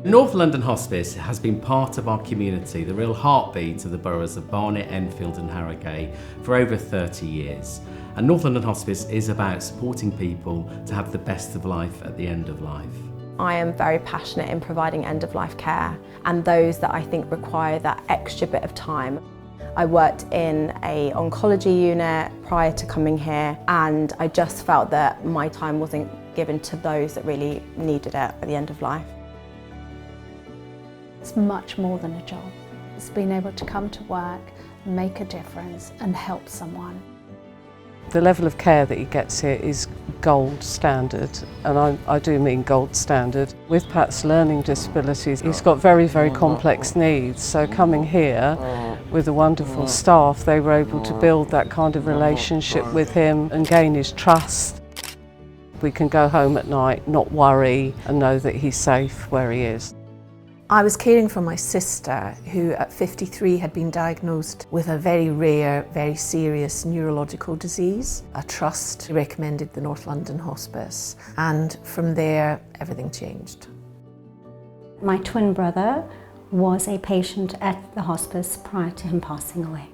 North London Hospice has been part of our community, the real heartbeat of the boroughs of Barnet, Enfield and Harrogate for over 30 years. And North London Hospice is about supporting people to have the best of life at the end of life. I am very passionate in providing end-of-life care and those that I think require that extra bit of time. I worked in an oncology unit prior to coming here, and I just felt that my time wasn't given to those that really needed it at the end of life. It's much more than a job. It's being able to come to work, make a difference and help someone. The level of care that he gets here is gold standard, and I do mean gold standard. With Pat's learning disabilities, he's got very, very complex needs, so coming here with the wonderful staff, they were able to build that kind of relationship with him and gain his trust. We can go home at night, not worry, and know that he's safe where he is. I was caring for my sister who at 53 had been diagnosed with a very rare, very serious neurological disease. A trust recommended the North London Hospice, and from there everything changed. My twin brother was a patient at the hospice prior to him passing away.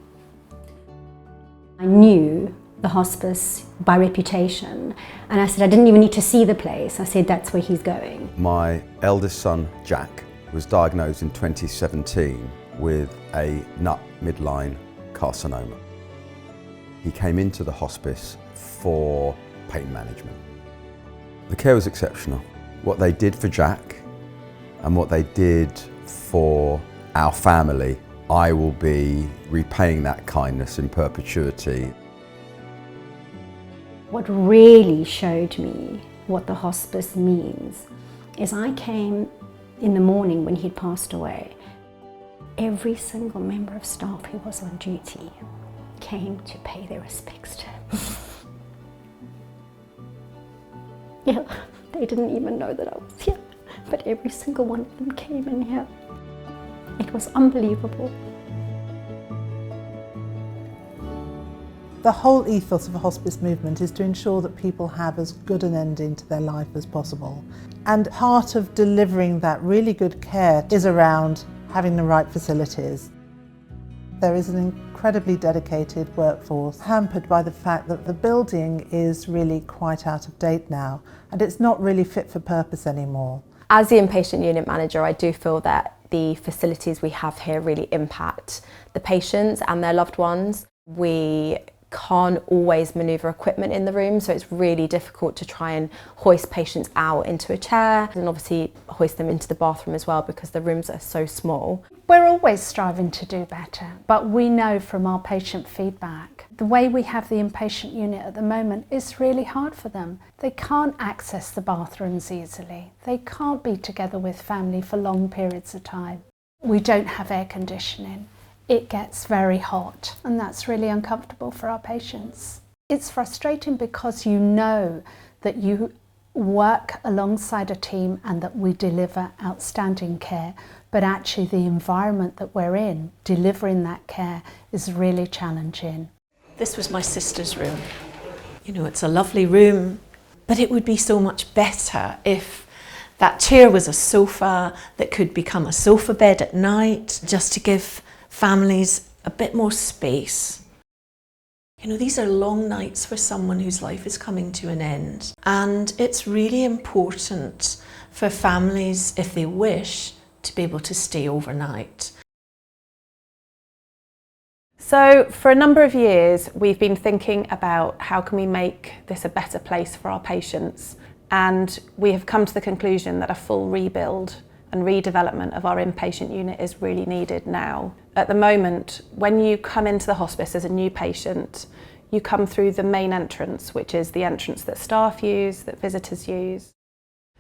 I knew the hospice by reputation, and I said I didn't even need to see the place. I said that's where he's going. My eldest son, Jack, was diagnosed in 2017 with a nut midline carcinoma. He came into the hospice for pain management. The care was exceptional. What they did for Jack and what they did for our family, I will be repaying that kindness in perpetuity. What really showed me what the hospice means is I came in the morning when he'd passed away. Every single member of staff who was on duty came to pay their respects to him. Yeah, they didn't even know that I was here, but every single one of them came in here. It was unbelievable. The whole ethos of a hospice movement is to ensure that people have as good an ending to their life as possible. And part of delivering that really good care is around having the right facilities. There is an incredibly dedicated workforce, hampered by the fact that the building is really quite out of date now, and it's not really fit for purpose anymore. As the inpatient unit manager, I do feel that the facilities we have here really impact the patients and their loved ones. We can't always manoeuvre equipment in the room, so it's really difficult to try and hoist patients out into a chair and obviously hoist them into the bathroom as well because the rooms are so small. We're always striving to do better, but we know from our patient feedback, the way we have the inpatient unit at the moment is really hard for them. They can't access the bathrooms easily. They can't be together with family for long periods of time. We don't have air conditioning. It gets very hot, and that's really uncomfortable for our patients. It's frustrating because you know that you work alongside a team and that we deliver outstanding care, but actually the environment that we're in, delivering that care, is really challenging. This was my sister's room. You know, it's a lovely room, but it would be so much better if that chair was a sofa that could become a sofa bed at night, just to give families a bit more space. You know, these are long nights for someone whose life is coming to an end, and it's really important for families, if they wish, to be able to stay overnight. So for a number of years we've been thinking about how can we make this a better place for our patients, and we have come to the conclusion that a full rebuild and redevelopment of our inpatient unit is really needed now. At the moment, when you come into the hospice as a new patient, you come through the main entrance, which is the entrance that staff use, that visitors use.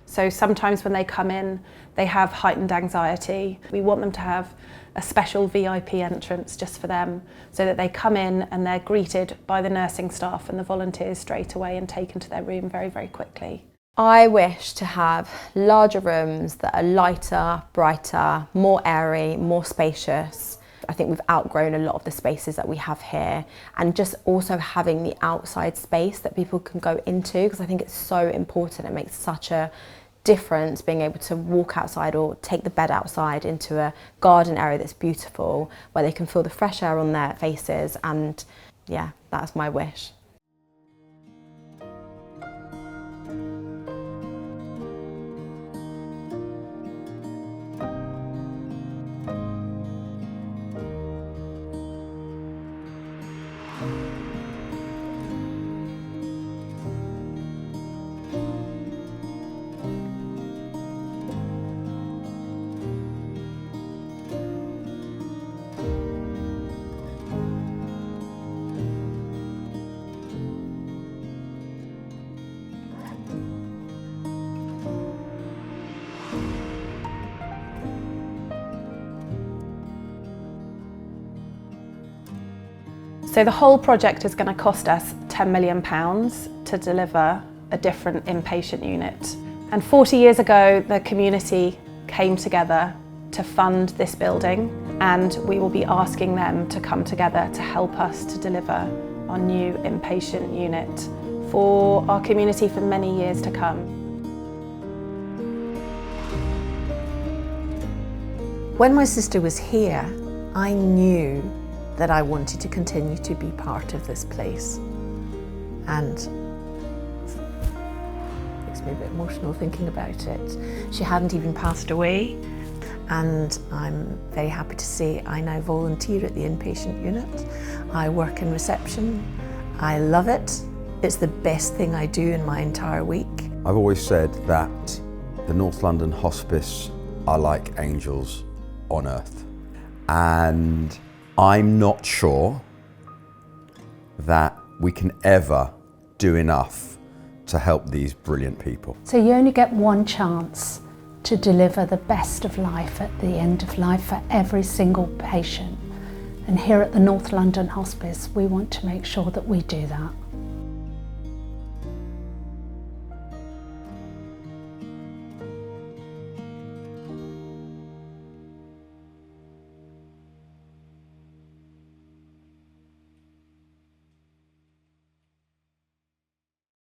So sometimes when they come in, they have heightened anxiety. We want them to have a special VIP entrance just for them, so that they come in and they're greeted by the nursing staff and the volunteers straight away and taken to their room very, very quickly. I wish to have larger rooms that are lighter, brighter, more airy, more spacious. I think we've outgrown a lot of the spaces that we have here, and just also having the outside space that people can go into, because I think it's so important. It makes such a difference being able to walk outside or take the bed outside into a garden area that's beautiful, where they can feel the fresh air on their faces, and yeah, that's my wish. So the whole project is going to cost us £10 million to deliver a different inpatient unit. And 40 years ago, the community came together to fund this building, and we will be asking them to come together to help us to deliver our new inpatient unit for our community for many years to come. When my sister was here, I knew that I wanted to continue to be part of this place. And it makes me a bit emotional thinking about it. She hadn't even passed away, and I'm very happy to say I now volunteer at the inpatient unit. I work in reception. I love it. It's the best thing I do in my entire week. I've always said that the North London Hospice are like angels on earth, and I'm not sure that we can ever do enough to help these brilliant people. So you only get one chance to deliver the best of life at the end of life for every single patient. And here at the North London Hospice, we want to make sure that we do that.